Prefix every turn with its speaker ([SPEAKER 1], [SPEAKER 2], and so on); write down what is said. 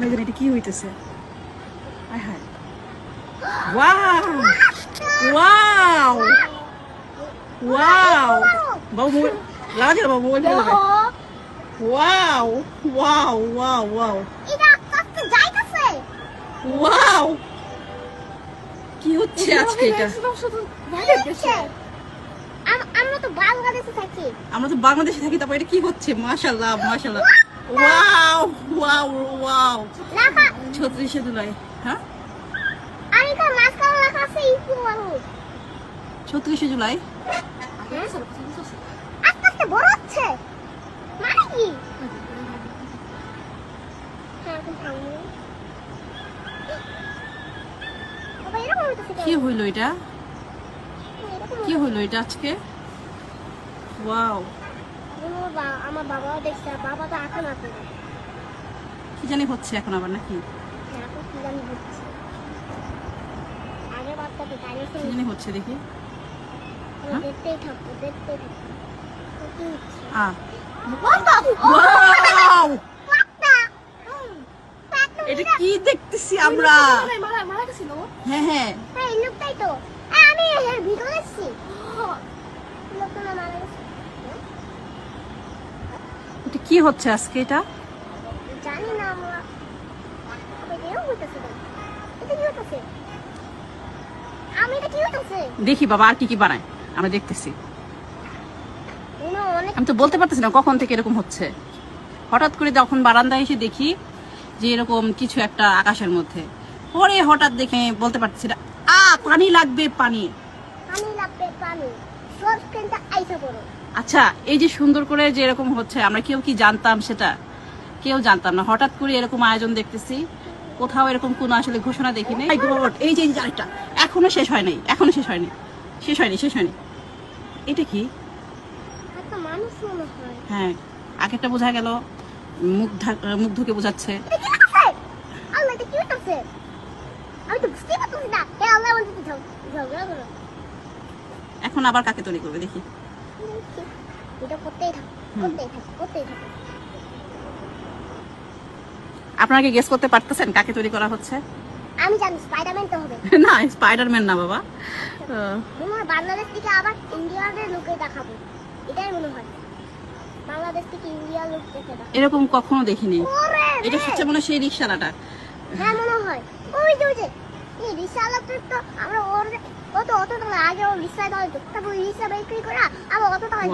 [SPEAKER 1] আল্লাহ জানে এটা কি হইতেছে। আয় হায়, ওয়াও ওয়াও ওয়াও, বাবু লাগা দিল, বাবু মোবাইল ফেলে। ওয়াও ওয়াও ওয়াও ওয়াও,
[SPEAKER 2] এটা কত যাইতেছে।
[SPEAKER 1] ওয়াও, কি হচ্ছে আজকে এটা?
[SPEAKER 2] আমরা তো বাংলাদেশে থাকি।
[SPEAKER 1] আমরা তো বাংলাদেশে থাকি, তারপর এটা কি হচ্ছে? মাশাআল্লাহ মাশাআল্লাহ, ওয়াও ওয়াও ওয়াও।
[SPEAKER 2] লেখা
[SPEAKER 1] 36শে জুলাই, হ্যাঁ
[SPEAKER 2] আমি তো মাঝখানে লেখা আছে ইকু বাবু।
[SPEAKER 1] 36শে জুলাই।
[SPEAKER 2] আস্তে আস্তে বড় হচ্ছে মানে কি? বাবা এরকম হইতেছে
[SPEAKER 1] কি হইলো এটা? কি হইলো এটা আজকে? ওয়াও,
[SPEAKER 2] আমার বাবাও দেখছে, বাবা তো এখন আছে
[SPEAKER 1] কি জানি হচ্ছে এখন আবার নাকি?
[SPEAKER 2] এখন কি জানি হচ্ছে। আগে বাচ্চাকে গাড়ি
[SPEAKER 1] কি জানি হচ্ছে দেখি।
[SPEAKER 2] দেখতেই থাকবো দেখতেই থাকবো কি হচ্ছে।
[SPEAKER 1] ওয়াও, এটা কি দেখতেছি আমরা? হ্যাঁ হ্যাঁ,
[SPEAKER 2] এই লোকটাই তো, আমি এর ভিডিও দেখছি। লোকটা না মারা গেছে।
[SPEAKER 1] এটা কি হচ্ছে আজকে এটা?
[SPEAKER 2] জানি না আমরা। এটা কি হইতেছে? এটা কি হইতেছে? এটা কি হইতেছে?
[SPEAKER 1] দেখি বাবা আর কি কি বানায়, আমরা দেখতেছি।
[SPEAKER 2] অনেক
[SPEAKER 1] আমি তো বলতে পারতেছি না কখন থেকে এরকম হচ্ছে। হঠাৎ করে যখন বারান্দায় এসে দেখি যে এরকম কিছু একটা আকাশের মধ্যে, পরে হঠাৎ দেখে বলতে পারতেছি না। পানি লাগবে, পানি।
[SPEAKER 2] পানি লাগবে, পানি। সব স্ক্রিনটা আইসা পড়ো।
[SPEAKER 1] আচ্ছা, এই যে সুন্দর করে যে এরকম হচ্ছে, আমরা কেউ কি জানতাম সেটা? কেউ জানতাম না, হঠাৎ করে এরকম আয়োজন দেখতেছি। কোথাও এরকম কোনো আসলে ঘোষণা দেখিনি। এই যে আরেকটা, এখনো শেষ হয় নাই, এখনো শেষ হয়নি, শেষ হয়নি, শেষ হয়নি। এটা কি?
[SPEAKER 2] একটা মানুষ মনে হয়।
[SPEAKER 1] হ্যাঁ, আগেরটা বোঝা গেল মুগ্ধকে বোঝাচ্ছে।
[SPEAKER 2] এটা কি হইতেছে? আল্লাহ এটা কি হইতেছে? আমি তো বুঝতেই পারতেছি না। হে আল্লাহ বলতে ঝগড়া করো।
[SPEAKER 1] এখন আবার কাকে তৈরি করবে দেখি।
[SPEAKER 2] এটা করতেই থাকো, করতেই থাকো, করতেই থাকো।
[SPEAKER 1] আপনারা কি গেস করতে পারতেছেন কাকে তৈরি করা হচ্ছে?
[SPEAKER 2] আমি জানি স্পাইডারম্যান তো হবে।
[SPEAKER 1] না, স্পাইডারম্যান না বাবা।
[SPEAKER 2] মনে বাংলাদেশ থেকে আবার ইন্ডিয়ার লোকে দেখাবো, এটাই মনে হয়। বাংলাদেশ থেকে ইন্ডিয়ার লোক দেখে দেখাবো।
[SPEAKER 1] এরকম কখনো দেখিনি।
[SPEAKER 2] ওরে রে!
[SPEAKER 1] এটা হচ্ছে মনে হয় সেই রিকশালাটা।
[SPEAKER 2] হ্যাঁ মনে হয়। ওই যে এই রিক্সাওয়ালাটা তো আমরা ও তো অত টাকা আগে ও রিক্সায় ধরতো, তারপর রিক্সা বিক্রি করে আবার অত টাকা